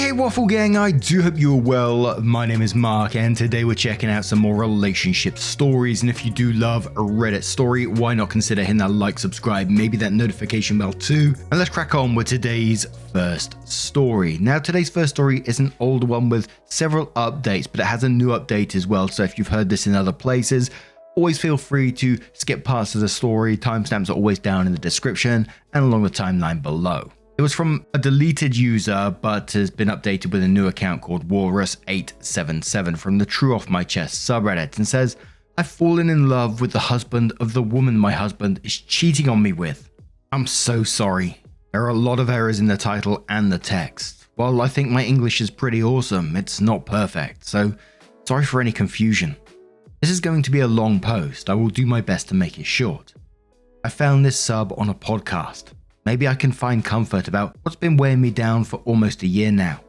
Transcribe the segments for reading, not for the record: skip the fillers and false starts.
Hey Waffle Gang, I do hope you're well. My name is Mark and today we're checking out some more relationship stories, and if you do love a Reddit story, why not consider hitting that like, subscribe, maybe that notification bell too, and let's crack on with today's first story. Now today's first story is an older one with several updates, but it has a new update as well, so if you've heard this in other places, always feel free to skip parts of the story. Timestamps are always down in the description and along the timeline below. It was from a deleted user, but has been updated with a new account called Walrus877 from the True Off My Chest subreddit, and says, I've fallen in love with the husband of the woman my husband is cheating on me with. I'm so sorry. There are a lot of errors in the title and the text. While I think my English is pretty awesome, it's not perfect, so sorry for any confusion. This is going to be a long post. I will do my best to make it short. I found this sub on a podcast. Maybe I can find comfort about what's been weighing me down for almost a year now.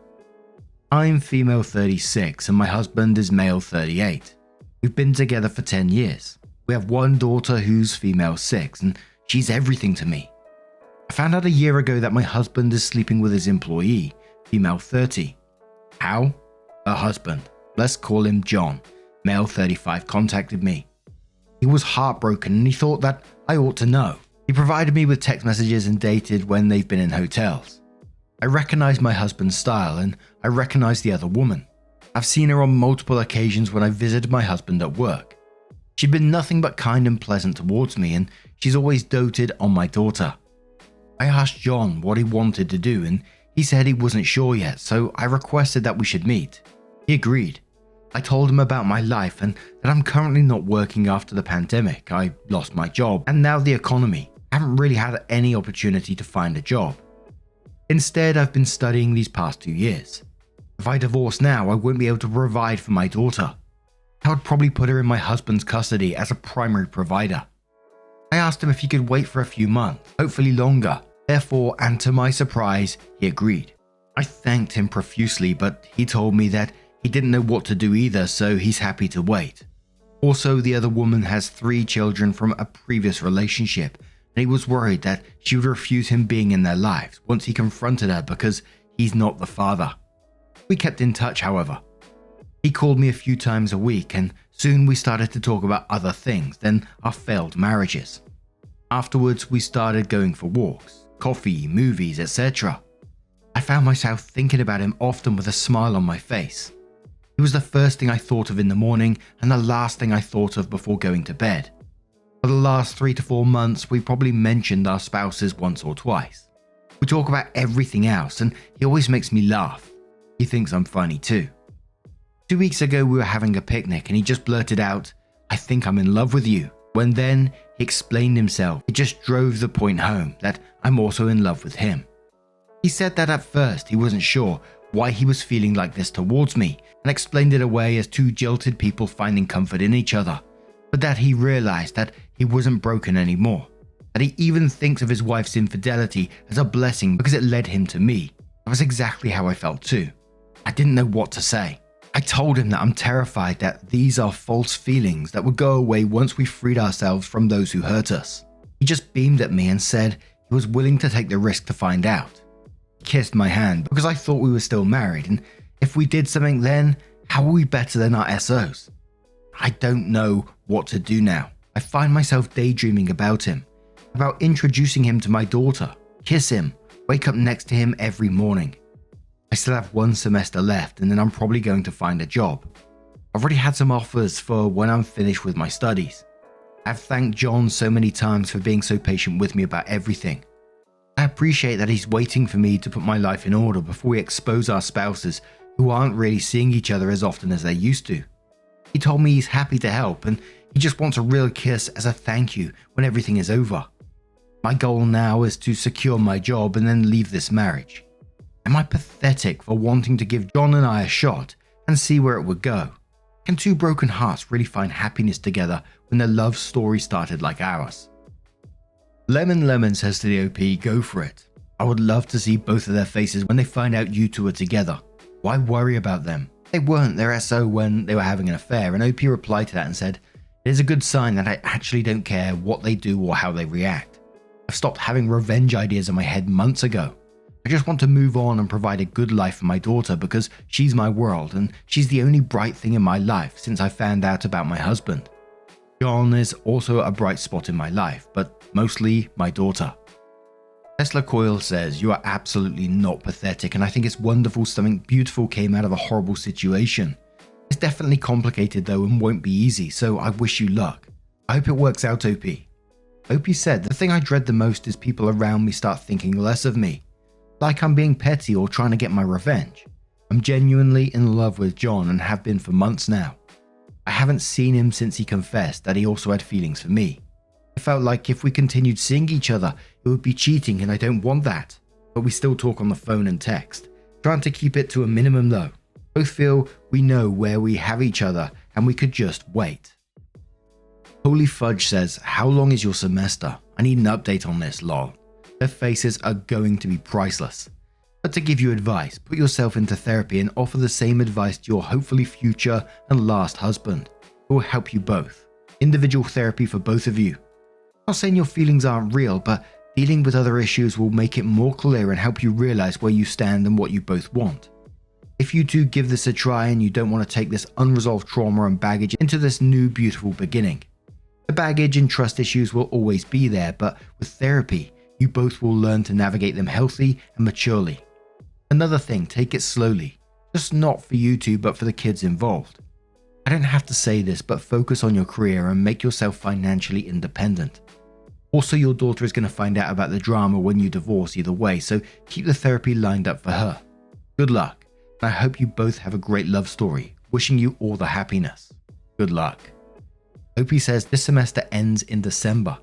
I'm female 36 and my husband is male 38. We've been together for 10 years. We have one daughter who's female 6 and she's everything to me. I found out a year ago that my husband is sleeping with his employee, female 30. How? Her husband, let's call him John, male 35, contacted me. He was heartbroken and he thought that I ought to know. He provided me with text messages and dated when they've been in hotels. I recognized my husband's style and I recognized the other woman. I've seen her on multiple occasions when I visited my husband at work. She'd been nothing but kind and pleasant towards me, and she's always doted on my daughter. I asked John what he wanted to do and he said he wasn't sure yet, so I requested that we should meet. He agreed. I told him about my life and that I'm currently not working after the pandemic. I lost my job and now the economy. I haven't really had any opportunity to find a job. Instead, I've been studying these past 2 years. If I divorce now, I won't be able to provide for my daughter. I would probably put her in my husband's custody as a primary provider. I asked him if he could wait for a few months, hopefully longer. Therefore, and to my surprise, he agreed. I thanked him profusely, but he told me that he didn't know what to do either, so he's happy to wait. Also, the other woman has 3 children from a previous relationship, and he was worried that she would refuse him being in their lives once he confronted her because he's not the father. We kept in touch, however. He called me a few times a week, and soon we started to talk about other things than our failed marriages. Afterwards, we started going for walks, coffee, movies, etc. I found myself thinking about him often with a smile on my face. He was the first thing I thought of in the morning and the last thing I thought of before going to bed. For the last 3 to 4 months, we probably mentioned our spouses once or twice. We talk about everything else, and he always makes me laugh. He thinks I'm funny too. 2 weeks ago, we were having a picnic, and he just blurted out, I think I'm in love with you. When then, he explained himself. It just drove the point home that I'm also in love with him. He said that at first, he wasn't sure why he was feeling like this towards me, and explained it away as 2 jilted people finding comfort in each other. But that he realized that he wasn't broken anymore, that he even thinks of his wife's infidelity as a blessing because it led him to me. That was exactly how I felt too. I didn't know what to say. I told him that I'm terrified that these are false feelings that would go away once we freed ourselves from those who hurt us. He just beamed at me and said he was willing to take the risk to find out. He kissed my hand because I thought we were still married, and if we did something then, how are we better than our SOs? I don't know what to do now. I find myself daydreaming about him, about introducing him to my daughter, kiss him, wake up next to him every morning. I still have 1 semester left and then I'm probably going to find a job. I've already had some offers for when I'm finished with my studies. I've thanked John so many times for being so patient with me about everything. I appreciate that he's waiting for me to put my life in order before we expose our spouses who aren't really seeing each other as often as they used to. He told me he's happy to help and he just wants a real kiss as a thank you when everything is over. My goal now is to secure my job and then leave this marriage. Am I pathetic for wanting to give John and I a shot and see where it would go? Can 2 broken hearts really find happiness together when their love story started like ours? Lemon says to the OP, go for it. I would love to see both of their faces when they find out you 2 are together. Why worry about them? They weren't their SO when they were having an affair, and OP replied to that and said, it is a good sign that I actually don't care what they do or how they react. I've stopped having revenge ideas in my head months ago. I just want to move on and provide a good life for my daughter because she's my world and she's the only bright thing in my life since I found out about my husband. John is also a bright spot in my life, but mostly my daughter. Tesla Coil says, you are absolutely not pathetic, and I think it's wonderful something beautiful came out of a horrible situation. It's definitely complicated though and won't be easy, so I wish you luck. I hope it works out, OP. OP said, the thing I dread the most is people around me start thinking less of me. Like I'm being petty or trying to get my revenge. I'm genuinely in love with John and have been for months now. I haven't seen him since he confessed that he also had feelings for me. I felt like if we continued seeing each other, it would be cheating and I don't want that. But we still talk on the phone and text, trying to keep it to a minimum though. Both feel we know where we have each other and we could just wait. Holy Fudge says, how long is your semester? I need an update on this, lol. Their faces are going to be priceless. But to give you advice, put yourself into therapy and offer the same advice to your hopefully future and last husband. It will help you both. Individual therapy for both of you. I'm not saying your feelings aren't real, but dealing with other issues will make it more clear and help you realize where you stand and what you both want. If you two give this a try and you don't want to take this unresolved trauma and baggage into this new beautiful beginning. The baggage and trust issues will always be there, but with therapy, you both will learn to navigate them healthy and maturely. Another thing, take it slowly. Just not for you two, but for the kids involved. I don't have to say this, but focus on your career and make yourself financially independent. Also, your daughter is going to find out about the drama when you divorce either way, so keep the therapy lined up for her. Good luck, and I hope you both have a great love story. Wishing you all the happiness. Good luck. OP says this semester ends in December.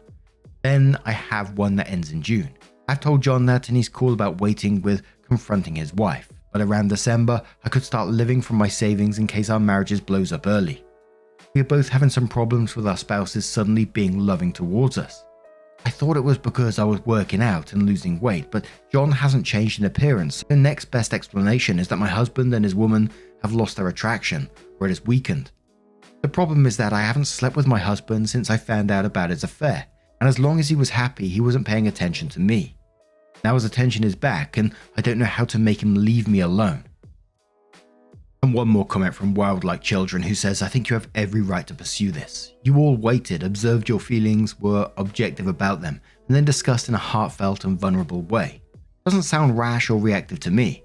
Then I have one that ends in June. I've told John that and he's cool about waiting with confronting his wife, but around December I could start living from my savings in case our marriages blows up early. We are both having some problems with our spouses suddenly being loving towards us. I thought it was because I was working out and losing weight, but John hasn't changed in appearance. The next best explanation is that my husband and his woman have lost their attraction, or it has weakened. The problem is that I haven't slept with my husband since I found out about his affair. And as long as he was happy, he wasn't paying attention to me. Now his attention is back and I don't know how to make him leave me alone. And one more comment from Wildlike Children who says, I think you have every right to pursue this. You all waited, observed your feelings, were objective about them, and then discussed in a heartfelt and vulnerable way. Doesn't sound rash or reactive to me.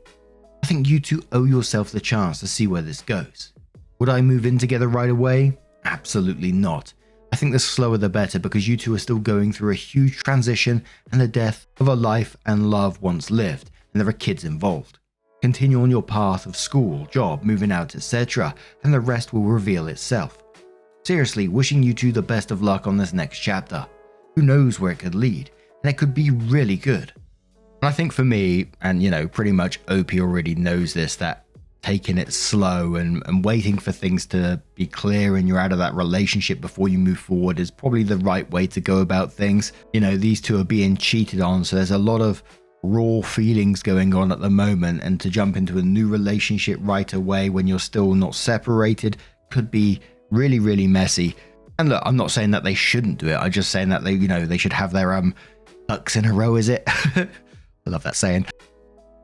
I think you two owe yourself the chance to see where this goes. Would I move in together right away? Absolutely not. I think the slower the better because you two are still going through a huge transition and the death of a life and love once lived, and there are kids involved. Continue on your path of school, job, moving out, etc., and the rest will reveal itself. Seriously, wishing you two the best of luck on this next chapter. Who knows where it could lead, and it could be really good. And I think for me, and pretty much OP already knows this, that taking it slow and waiting for things to be clear and you're out of that relationship before you move forward is probably the right way to go about things. These two are being cheated on, so there's a lot of raw feelings going on at the moment, and to jump into a new relationship right away when you're still not separated could be really, really messy. And look, I'm not saying that they shouldn't do it. I'm just saying that they should have their ducks in a row, is it? I love that saying.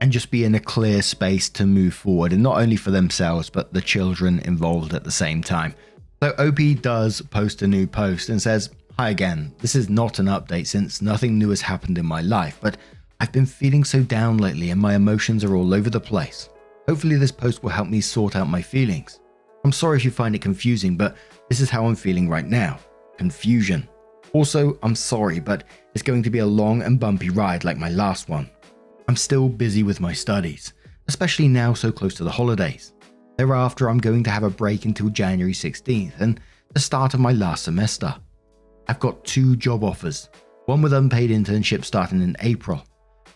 And just be in a clear space to move forward, and not only for themselves, but the children involved at the same time. So OP does post a new post and says, hi again, this is not an update since nothing new has happened in my life, but I've been feeling so down lately and my emotions are all over the place. Hopefully this post will help me sort out my feelings. I'm sorry if you find it confusing, but this is how I'm feeling right now. Confusion. Also, I'm sorry, but it's going to be a long and bumpy ride like my last one. I'm still busy with my studies, especially now so close to the holidays. Thereafter, I'm going to have a break until January 16th and the start of my last semester. I've got 2 job offers, one with unpaid internship starting in April.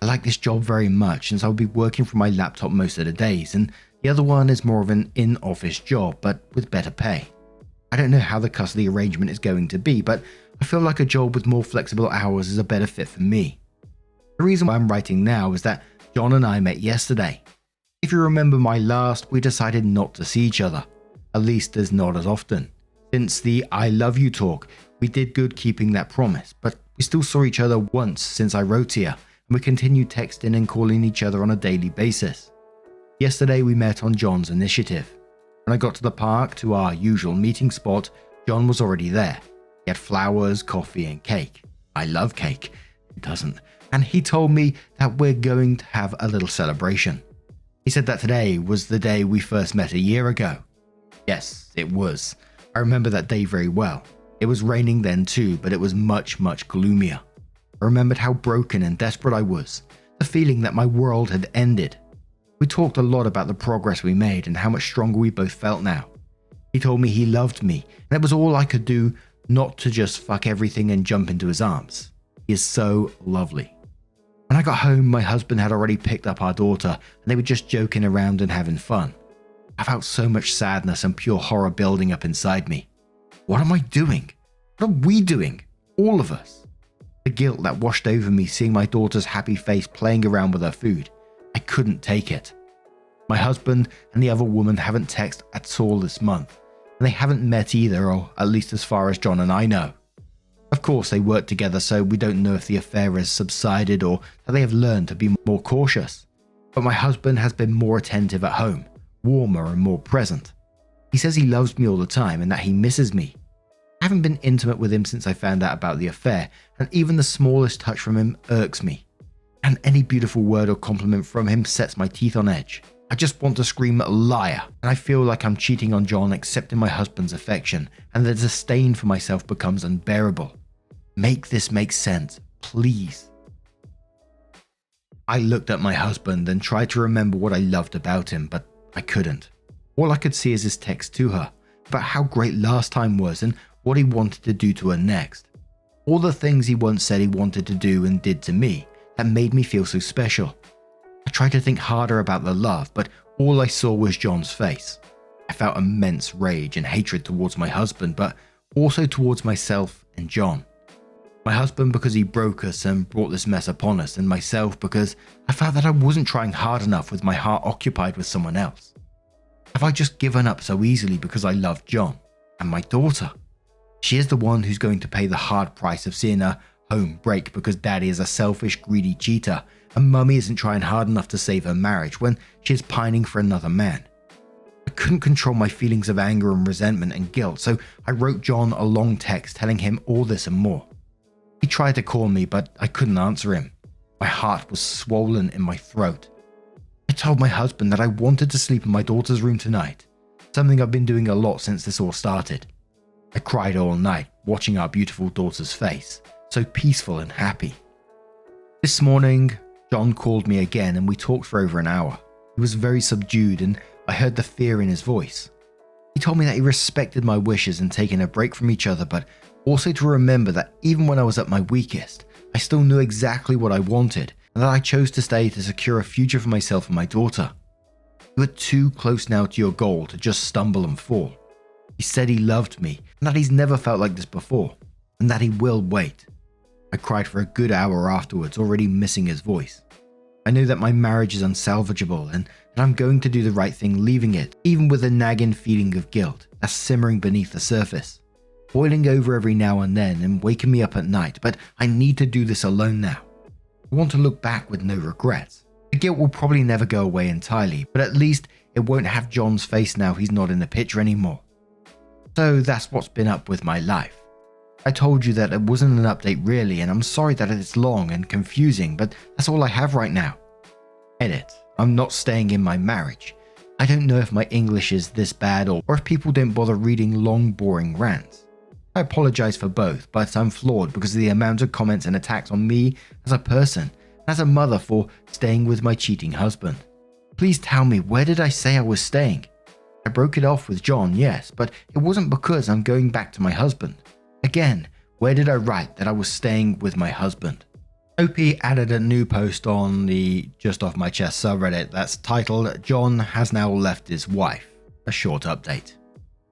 I like this job very much since I'll be working from my laptop most of the days, and the other one is more of an in-office job but with better pay. I don't know how the custody arrangement is going to be, but I feel like a job with more flexible hours is a better fit for me. The reason why I'm writing now is that John and I met yesterday. If you remember my last, we decided not to see each other, at least as not as often. Since the I love you talk, we did good keeping that promise, but we still saw each other once since I wrote here, We continued texting and calling each other on a daily basis. Yesterday we met on John's initiative. When I got to the park to our usual meeting spot, John was already there. He had flowers, coffee and cake. I love cake. Who doesn't? And he told me that we're going to have a little celebration. He said that today was the day we first met a year ago. Yes, it was. I remember that day very well. It was raining then too, but it was much, much gloomier. I remembered how broken and desperate I was, the feeling that my world had ended. We talked a lot about the progress we made and how much stronger we both felt now. He told me he loved me, and it was all I could do not to just fuck everything and jump into his arms. He is so lovely. When I got home, my husband had already picked up our daughter, and they were just joking around and having fun. I felt so much sadness and pure horror building up inside me. What am I doing? What are we doing? All of us. The guilt that washed over me seeing my daughter's happy face playing around with her food. I couldn't take it. My husband and the other woman haven't texted at all this month, and they haven't met either, or at least as far as John and I know. Of course, they work together, so we don't know if the affair has subsided or that they have learned to be more cautious. But my husband has been more attentive at home, warmer and more present. He says he loves me all the time and that he misses me. I haven't been intimate with him since I found out about the affair, and even the smallest touch from him irks me. And any beautiful word or compliment from him sets my teeth on edge. I just want to scream liar, and I feel like I'm cheating on John accepting my husband's affection, and the disdain for myself becomes unbearable. Make this make sense, please. I looked at my husband and tried to remember what I loved about him, but I couldn't. All I could see is his text to her about how great last time was and what he wanted to do to her next. All the things he once said he wanted to do and did to me that made me feel so special. I tried to think harder about the love, but all I saw was John's face. I felt immense rage and hatred towards my husband, but also towards myself and John. My husband because he broke us and brought this mess upon us, and myself because I felt that I wasn't trying hard enough with my heart occupied with someone else. Have I just given up so easily because I love John and my daughter? She is the one who's going to pay the hard price of seeing her home break because daddy is a selfish, greedy cheater and mummy isn't trying hard enough to save her marriage when she is pining for another man. I couldn't control my feelings of anger and resentment and guilt, so I wrote John a long text telling him all this and more. He tried to call me, but I couldn't answer him. My heart was swollen in my throat. I told my husband that I wanted to sleep in my daughter's room tonight, something I've been doing a lot since this all started. I cried all night, watching our beautiful daughter's face, so peaceful and happy. This morning, John called me again and we talked for over an hour. He was very subdued and I heard the fear in his voice. He told me that he respected my wishes and taking a break from each other, but also to remember that even when I was at my weakest, I still knew exactly what I wanted and that I chose to stay to secure a future for myself and my daughter. You are too close now to your goal to just stumble and fall. He said he loved me and that he's never felt like this before and that he will wait. I cried for a good hour afterwards, already missing his voice. I knew that my marriage is unsalvageable and that I'm going to do the right thing leaving it, even with a nagging feeling of guilt that's simmering beneath the surface, boiling over every now and then and waking me up at night, but I need to do this alone now. I want to look back with no regrets. The guilt will probably never go away entirely, but at least it won't have John's face now he's not in the picture anymore. So that's what's been up with my life. I told you that it wasn't an update really, and I'm sorry that it's long and confusing, but that's all I have right now. Edit. I'm not staying in my marriage. I don't know if my English is this bad or if people don't bother reading long, boring rants. I apologize for both, but I'm flawed because of the amount of comments and attacks on me as a person, and as a mother for staying with my cheating husband. Please tell me, where did I say I was staying? I broke it off with John, yes, but it wasn't because I'm going back to my husband. Again, where did I write that I was staying with my husband? OP added a new post on the Just Off My Chest subreddit that's titled, John has now left his wife. A short update.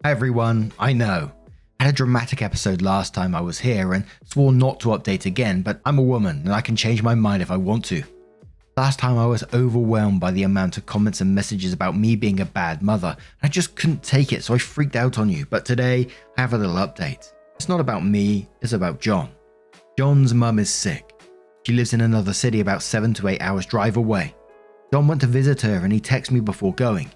Hi everyone, I know. I had a dramatic episode last time I was here and swore not to update again, but I'm a woman and I can change my mind if I want to. Last time I was overwhelmed by the amount of comments and messages about me being a bad mother. I just couldn't take it, so I freaked out on you, but today I have a little update. It's not about me, it's about John. John's mum is sick. She lives in another city about 7 to 8 hours drive away. John went to visit her and he texted me before going.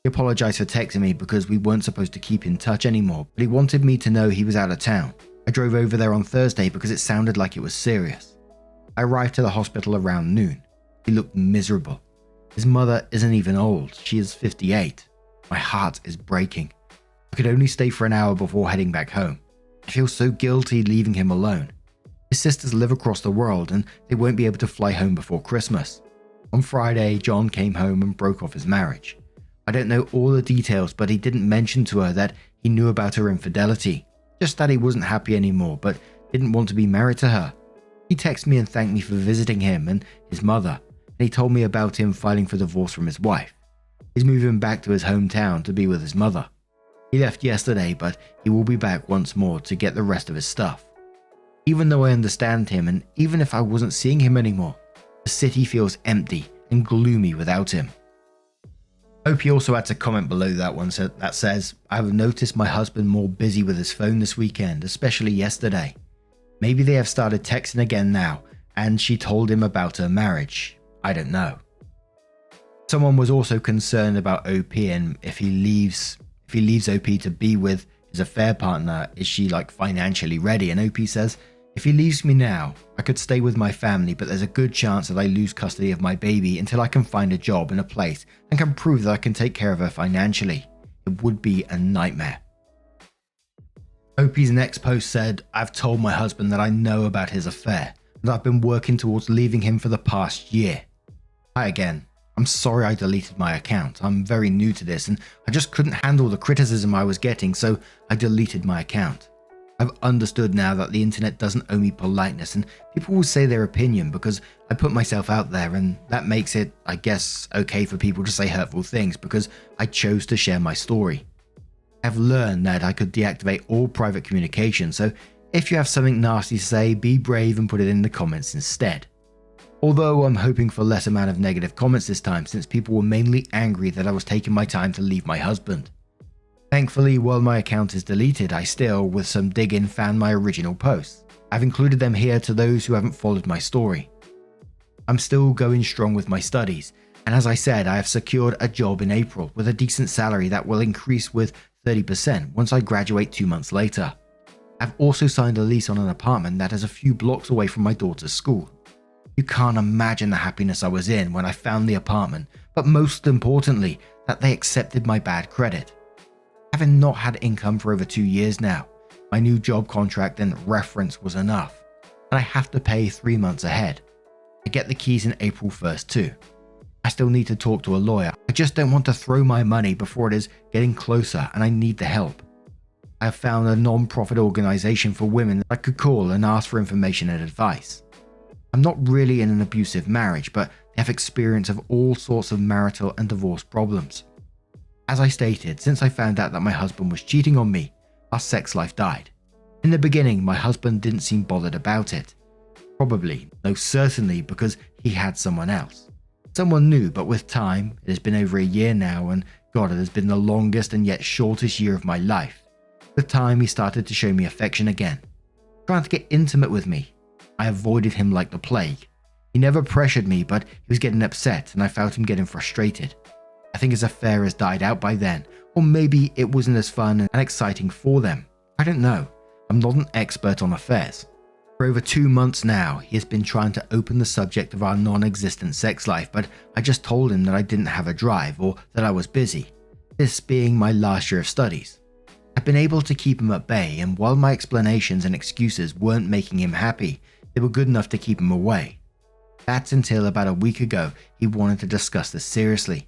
He apologized for texting me because we weren't supposed to keep in touch anymore, but he wanted me to know he was out of town. I drove over there on Thursday because it sounded like it was serious. I arrived to the hospital around noon. He looked miserable. His mother isn't even old, she is 58. My heart is breaking. I could only stay for an hour before heading back home. I feel so guilty leaving him alone. His sisters live across the world and they won't be able to fly home before Christmas. On Friday, John came home and broke off his marriage. I don't know all the details, but he didn't mention to her that he knew about her infidelity, just that he wasn't happy anymore but didn't want to be married to her. He texted me and thanked me for visiting him and his mother, and he told me about him filing for divorce from his wife. He's moving back to his hometown to be with his mother. He left yesterday, but he will be back once more to get the rest of his stuff. Even though I understand him, and even if I wasn't seeing him anymore, the city feels empty and gloomy without him. Opie also adds a comment below that one that says, I have noticed my husband more busy with his phone this weekend, especially yesterday. Maybe they have started texting again now, and she told him about her marriage. I don't know. Someone was also concerned about OP and if he leaves OP to be with his affair partner, is she like financially ready? And OP says, if he leaves me now, I could stay with my family, but there's a good chance that I lose custody of my baby until I can find a job in a place and can prove that I can take care of her financially. It would be a nightmare. OP's next post said, I've told my husband that I know about his affair, and I've been working towards leaving him for the past year. Hi again. I'm sorry I deleted my account. I'm very new to this and I just couldn't handle the criticism I was getting, so I deleted my account. I've understood now that the internet doesn't owe me politeness and people will say their opinion because I put myself out there, and that makes it, I guess, okay for people to say hurtful things because I chose to share my story. I've learned that I could deactivate all private communication, so if you have something nasty to say, be brave and put it in the comments instead. Although I'm hoping for less amount of negative comments this time, since people were mainly angry that I was taking my time to leave my husband. Thankfully, while my account is deleted, I still, with some digging, found my original posts. I've included them here to those who haven't followed my story. I'm still going strong with my studies, and as I said, I have secured a job in April with a decent salary that will increase with 30% once I graduate 2 months later. I've also signed a lease on an apartment that is a few blocks away from my daughter's school. You can't imagine the happiness I was in when I found the apartment, but most importantly, that they accepted my bad credit. Having not had income for over 2 years now, my new job contract and reference was enough, and I have to pay 3 months ahead. I get the keys in April 1st too. I still need to talk to a lawyer. I just don't want to throw my money before it is getting closer and I need the help. I have found a non-profit organization for women that I could call and ask for information and advice. I'm not really in an abusive marriage, but they have experience of all sorts of marital and divorce problems. As I stated, since I found out that my husband was cheating on me, our sex life died. In the beginning, my husband didn't seem bothered about it. Probably, no certainly, because he had someone else. Someone new, but with time, it has been over a year now, and God, it has been the longest and yet shortest year of my life. With time, he started to show me affection again, trying to get intimate with me. I avoided him like the plague. He never pressured me, but he was getting upset and I felt him getting frustrated. I think his affair has died out by then, or maybe it wasn't as fun and exciting for them. I don't know. I'm not an expert on affairs. For over 2 months now, he has been trying to open the subject of our non-existent sex life, but I just told him that I didn't have a drive or that I was busy, this being my last year of studies. I've been able to keep him at bay, and while my explanations and excuses weren't making him happy, they were good enough to keep him away. That's until about a week ago he wanted to discuss this seriously.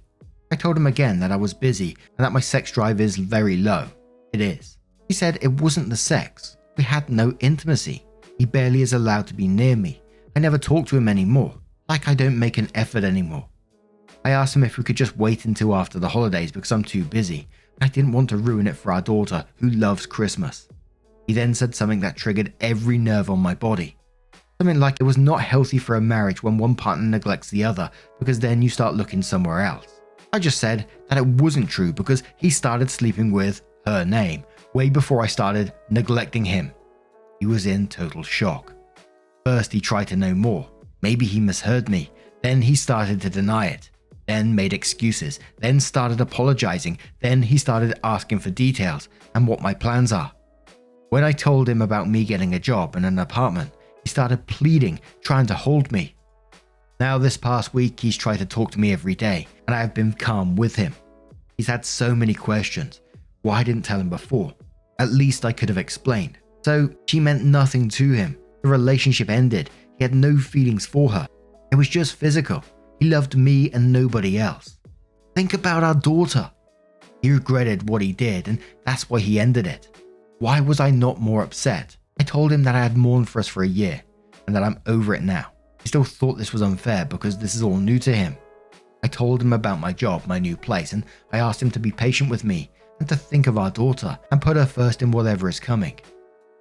I told him again that I was busy and that my sex drive is very low. It is. He said it wasn't the sex. We had no intimacy. He barely is allowed to be near me. I never talk to him anymore, like I don't make an effort anymore. I asked him if we could just wait until after the holidays because I'm too busy. I didn't want to ruin it for our daughter who loves Christmas. He then said something that triggered every nerve on my body. Something like it was not healthy for a marriage when one partner neglects the other because then you start looking somewhere else. I just said that it wasn't true because he started sleeping with her name way before I started neglecting him. He was in total shock. First he tried to know more, Maybe he misheard me. Then he started to deny it. Then made excuses. Then started apologizing. Then he started asking for details and what my plans are. When I told him about me getting a job and an apartment, he started pleading, trying to hold me. Now this past week, he's tried to talk to me every day, and I have been calm with him. He's had so many questions. Why I didn't tell him before? At least I could have explained. So she meant nothing to him. The relationship ended. He had no feelings for her. It was just physical. He loved me and nobody else. Think about our daughter. He regretted what he did, and that's why he ended it. Why was I not more upset? I told him that I had mourned for us for a year, and that I'm over it now. He still thought this was unfair because this is all new to him. I told him about my job, my new place, and I asked him to be patient with me and to think of our daughter and put her first in whatever is coming.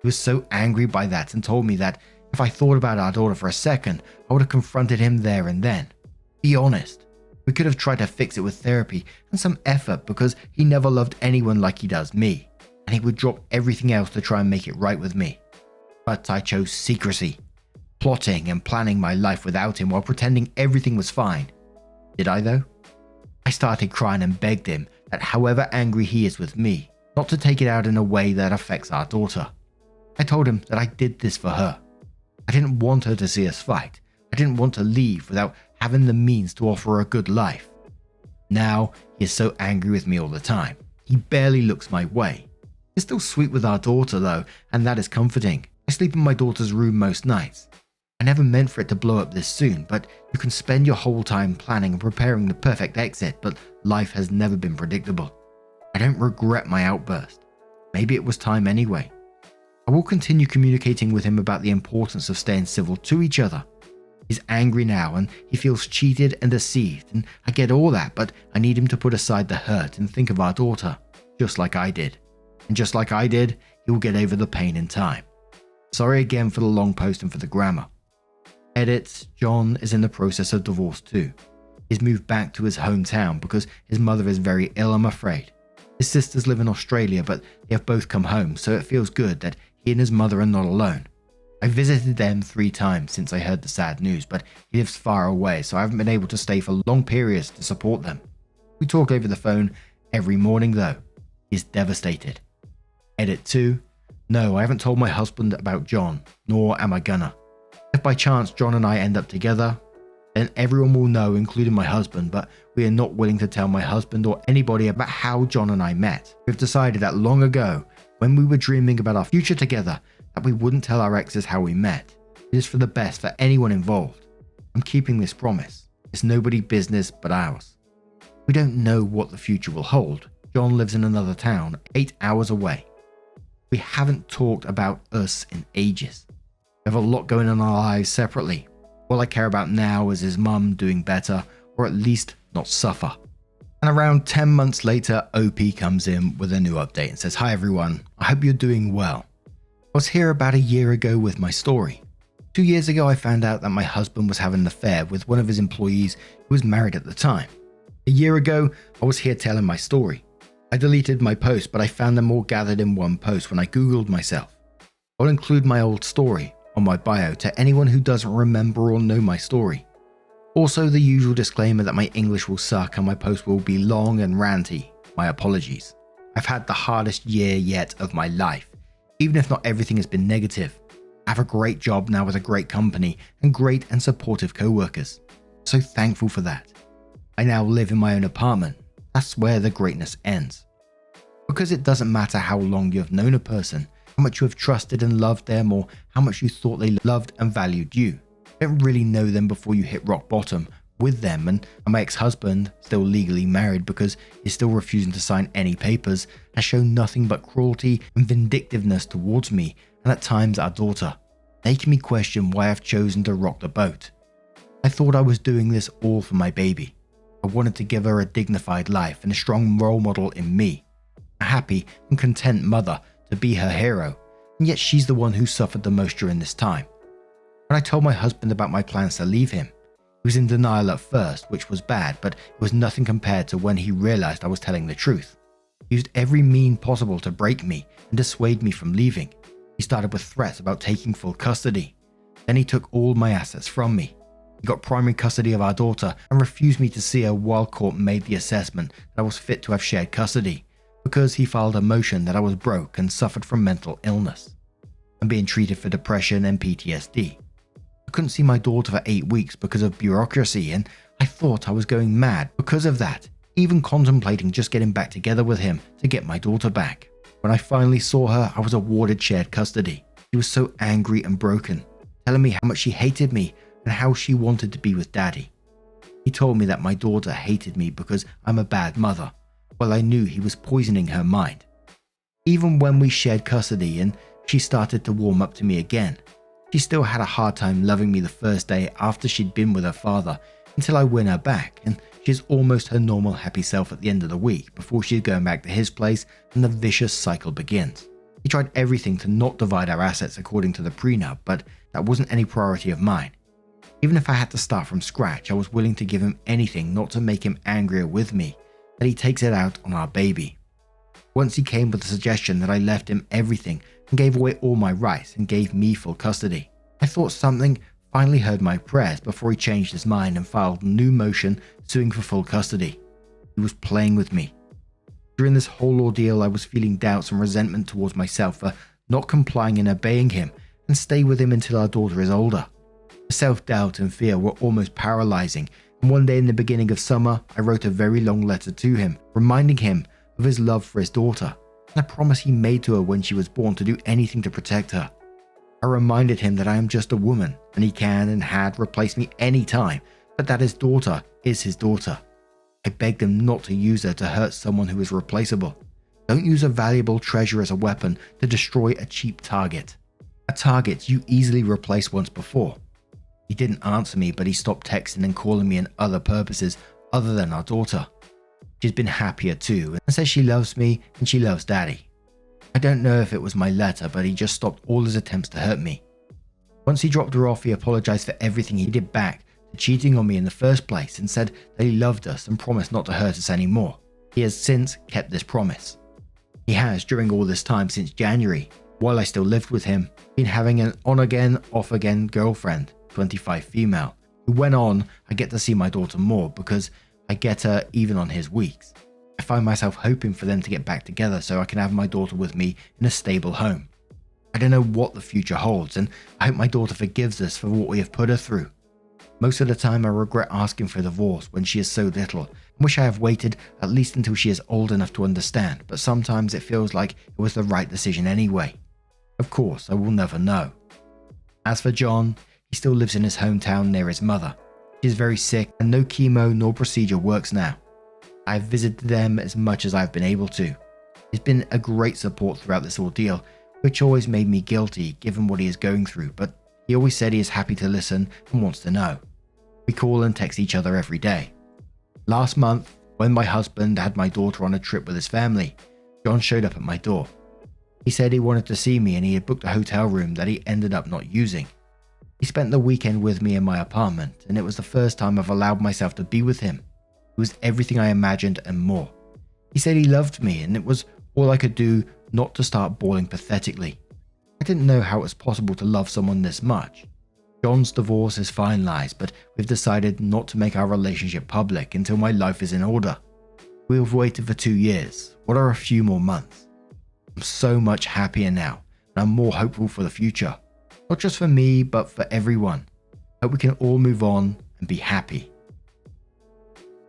He was so angry by that and told me that if I thought about our daughter for a second, I would have confronted him there and then. Be honest. We could have tried to fix it with therapy and some effort because he never loved anyone like he does me, and he would drop everything else to try and make it right with me. But I chose secrecy, plotting and planning my life without him while pretending everything was fine. Did I though? I started crying and begged him that however angry he is with me, not to take it out in a way that affects our daughter. I told him that I did this for her. I didn't want her to see us fight. I didn't want to leave without having the means to offer her a good life. Now he is so angry with me all the time. He barely looks my way. He's still sweet with our daughter though, and that is comforting. I sleep in my daughter's room most nights. I never meant for it to blow up this soon, but you can spend your whole time planning and preparing the perfect exit, but life has never been predictable. I don't regret my outburst. Maybe it was time anyway. I will continue communicating with him about the importance of staying civil to each other. He's angry now and he feels cheated and deceived, and I get all that, but I need him to put aside the hurt and think of our daughter, just like I did. And just like I did, he will get over the pain in time. Sorry again for the long post and for the grammar. Edit, John is in the process of divorce too. He's moved back to his hometown because his mother is very ill, I'm afraid. His sisters live in Australia, but they have both come home, so it feels good that he and his mother are not alone. I visited them 3 times since I heard the sad news, but he lives far away, so I haven't been able to stay for long periods to support them. We talk over the phone every morning though. He's devastated. Edit 2. No, I haven't told my husband about John, nor am I gonna. If by chance John and I end up together, then everyone will know, including my husband, but we are not willing to tell my husband or anybody about how John and I met. We've decided that long ago, when we were dreaming about our future together, that we wouldn't tell our exes how we met. It is for the best for anyone involved. I'm keeping this promise. It's nobody's business but ours. We don't know what the future will hold. John lives in another town, 8 hours away. We haven't talked about us in ages. We have a lot going on in our lives separately. All I care about now is his mum doing better, or at least not suffer. And around 10 months later, OP comes in with a new update and says, "Hi everyone, I hope you're doing well. I was here about a year ago with my story. 2 years ago I found out that my husband was having an affair with one of his employees who was married at the time. A year ago I was here telling my story. I deleted my posts, but I found them all gathered in one post when I googled myself. I'll include my old story on my bio to anyone who doesn't remember or know my story. Also the usual disclaimer that my English will suck and my post will be long and ranty. My apologies. I've had the hardest year yet of my life, even if not everything has been negative. I have a great job now with a great company and great and supportive co-workers. So thankful for that. I now live in my own apartment. That's where the greatness ends. Because it doesn't matter how long you have known a person, how much you have trusted and loved them, or how much you thought they loved and valued you. You don't really know them before you hit rock bottom with them, and my ex-husband, still legally married because he's still refusing to sign any papers, has shown nothing but cruelty and vindictiveness towards me and at times our daughter, making me question why I've chosen to rock the boat. I thought I was doing this all for my baby. I wanted to give her a dignified life and a strong role model in me, a happy and content mother to be her hero, and yet she's the one who suffered the most during this time. When I told my husband about my plans to leave him, he was in denial at first, which was bad, but it was nothing compared to when he realized I was telling the truth. He used every mean possible to break me and dissuade me from leaving. He started with threats about taking full custody. Then he took all my assets from me. He got primary custody of our daughter and refused me to see her while court made the assessment that I was fit to have shared custody, because he filed a motion that I was broke and suffered from mental illness. I'm being treated for depression and PTSD. I couldn't see my daughter for 8 weeks because of bureaucracy, and I thought I was going mad because of that, even contemplating just getting back together with him to get my daughter back. When I finally saw her, I was awarded shared custody. She was so angry and broken, telling me how much she hated me and how she wanted to be with Daddy. He told me that my daughter hated me because I'm a bad mother. Well, I knew he was poisoning her mind. Even when we shared custody and she started to warm up to me again, she still had a hard time loving me the first day after she'd been with her father until I win her back, and she's almost her normal happy self at the end of the week before she's going back to his place and the vicious cycle begins. He tried everything to not divide our assets according to the prenup, but that wasn't any priority of mine. Even if I had to start from scratch, I was willing to give him anything not to make him angrier with me, that he takes it out on our baby. Once he came with the suggestion that I left him everything and gave away all my rights and gave me full custody. I thought something finally heard my prayers before he changed his mind and filed a new motion suing for full custody. He was playing with me. During this whole ordeal, I was feeling doubts and resentment towards myself for not complying and obeying him and stay with him until our daughter is older. The self-doubt and fear were almost paralyzing, and one day in the beginning of summer, I wrote a very long letter to him, reminding him of his love for his daughter and a promise he made to her when she was born to do anything to protect her. I reminded him that I am just a woman and he can and had replaced me any time, but that his daughter is his daughter. I begged him not to use her to hurt someone who is replaceable. Don't use a valuable treasure as a weapon to destroy a cheap target. A target you easily replaced once before. He didn't answer me, but he stopped texting and calling me in other purposes other than our daughter. She's been happier too and says she loves me and she loves Daddy. I don't know if it was my letter, but he just stopped all his attempts to hurt me. Once he dropped her off, he apologized for everything he did back to cheating on me in the first place and said that he loved us and promised not to hurt us anymore. He has since kept this promise. He has, during all this time since January, while I still lived with him, been having an on-again, off-again girlfriend, 25 female, who went on, I get to see my daughter more because I get her even on his weeks. I find myself hoping for them to get back together so I can have my daughter with me in a stable home. I don't know what the future holds, and I hope my daughter forgives us for what we have put her through. Most of the time I regret asking for a divorce when she is so little, and wish I have waited at least until she is old enough to understand, but sometimes it feels like it was the right decision anyway. Of course, I will never know. As for John, he still lives in his hometown near his mother. She is very sick and no chemo nor procedure works now. I have visited them as much as I have been able to. He's been a great support throughout this ordeal, which always made me guilty given what he is going through, but he always said he is happy to listen and wants to know. We call and text each other every day. Last month, when my husband had my daughter on a trip with his family, John showed up at my door. He said he wanted to see me and he had booked a hotel room that he ended up not using. He spent the weekend with me in my apartment, and it was the first time I've allowed myself to be with him. It was everything I imagined and more. He said he loved me, and it was all I could do not to start bawling pathetically. I didn't know how it was possible to love someone this much. John's divorce is finalized, but we've decided not to make our relationship public until my life is in order. We have waited for 2 years. What are a few more months? I'm so much happier now, and I'm more hopeful for the future. Not just for me, but for everyone. Hope we can all move on and be happy.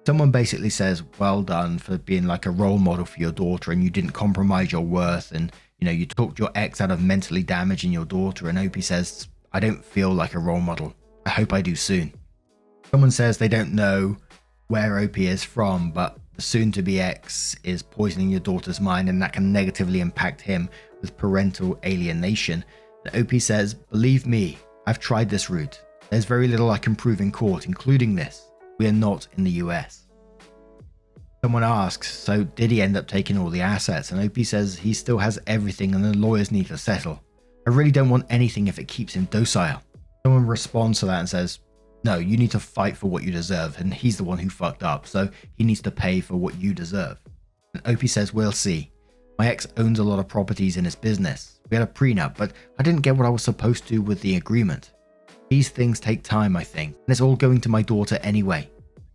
Someone basically says, well done for being like a role model for your daughter and you didn't compromise your worth and, you talked your ex out of mentally damaging your daughter. And Opie says, I don't feel like a role model. I hope I do soon. Someone says they don't know where Opie is from, but the soon-to-be ex is poisoning your daughter's mind and that can negatively impact him with parental alienation. And Opie says, believe me, I've tried this route. There's very little I can prove in court, including this. We are not in the US. Someone asks, so did he end up taking all the assets? And Opie says he still has everything and the lawyers need to settle. I really don't want anything if it keeps him docile. Someone responds to that and says, no, you need to fight for what you deserve and he's the one who fucked up, so he needs to pay for what you deserve. And Opie says, we'll see. My ex owns a lot of properties in his business. We had a prenup, but I didn't get what I was supposed to with the agreement. These things take time, I think, and it's all going to my daughter anyway.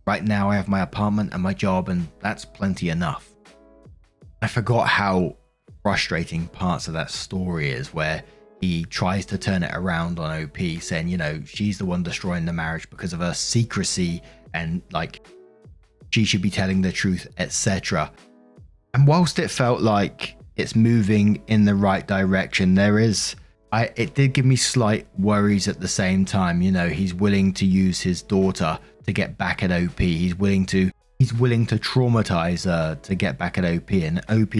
Right now I have my apartment and my job, and that's plenty enough. I forgot how frustrating parts of that story is, where he tries to turn it around on OP, saying, she's the one destroying the marriage because of her secrecy, and like she should be telling the truth, etc. And whilst it felt like it's moving in the right direction, it did give me slight worries at the same time. He's willing to use his daughter to get back at OP. He's willing to traumatize her to get back at OP, and OP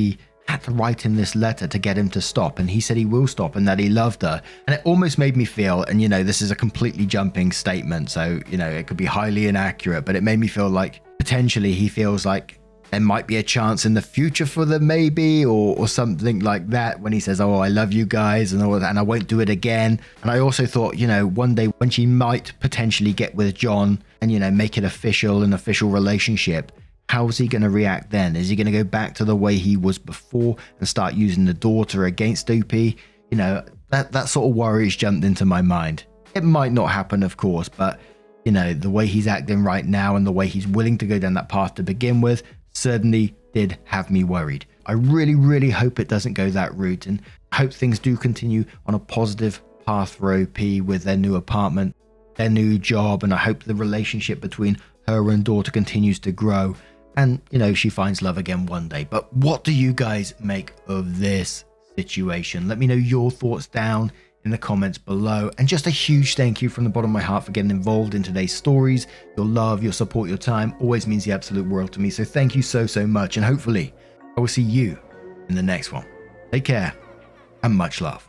had to write him this letter to get him to stop, and he said he will stop and that he loved her. And it almost made me feel, and this is a completely jumping statement, so it could be highly inaccurate, but it made me feel like potentially he feels like there might be a chance in the future for them, maybe, or something like that, when he says, oh, I love you guys and all that, and I won't do it again. And I also thought, one day when she might potentially get with John and make it an official relationship, how's he going to react then? Is he going to go back to the way he was before and start using the daughter against OP? That sort of worries jumped into my mind. It might not happen, of course, but the way he's acting right now and the way he's willing to go down that path to begin with certainly did have me worried. I really, really hope it doesn't go that route, and I hope things do continue on a positive path for OP with their new apartment, their new job, and I hope the relationship between her and daughter continues to grow, and she finds love again one day. But what do you guys make of this situation? Let me know your thoughts down in the comments below, and just a huge thank you from the bottom of my heart for getting involved in today's stories. Your love, your support, your time always means the absolute world to me, so thank you so much, and hopefully I will see you in the next one. Take care and much love.